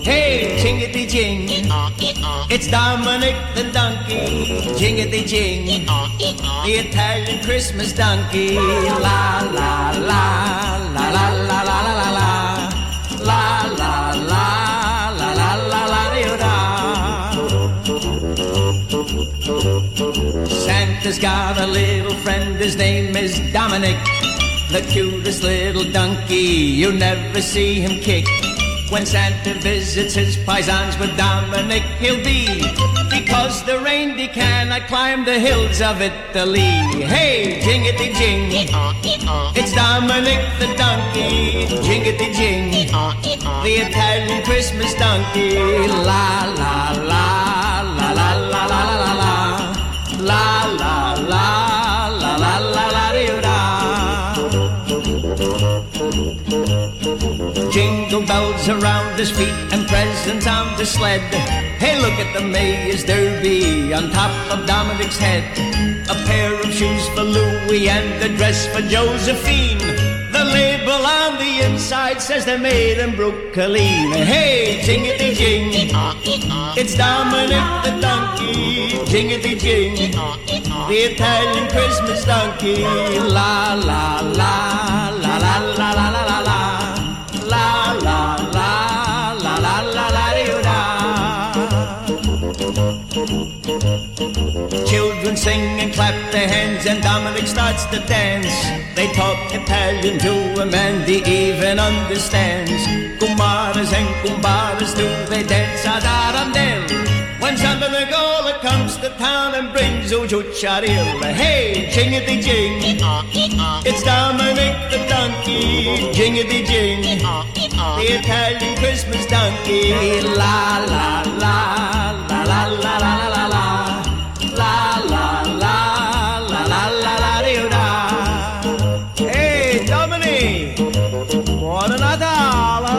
Hey, jingity-jing, it's Dominick the donkey. Jingity-jing, the Italian Christmas donkey. La la la, la la la la la la, la la la, la la la la da. Santa's got a little friend, his name is Dominick, the cutest little donkey. You never see him kick. When Santa visits his paisans with Dominick, he'll be, because the reindeer cannot climb the hills of Italy. Hey, jingity-jing, it's Dominick the donkey. Jingity-jing, the Italian Christmas donkey. La la la, la la la la la la, la la la, la la la la da. Jingle bells around his feet and presents on the sled. Hey, look at the Mayor's Derby on top of Dominick's head. A pair of shoes for Louis and a dress for Josephine. The label on the inside says they're made in Brooklyn. Hey, jingity-jing, it's Dominick the donkey. Jingity-jing, the Italian Christmas donkey. La la la, la la la la la la la. La la la, la la la la da. Children sing and clap their hands and Dominick starts to dance. They talk Italian to him and he even understands. Kumaras and kumbaras do they dance ad arandel. When Santa Nicola comes to town and brings ujucharil. Hey, jingity-jing, it's Dominick the donkey. Jingity-jing, the Italian Christmas donkey. La la la, la la la la la la la, la la la, la la la la da. Hey, Dominick, buon Natale.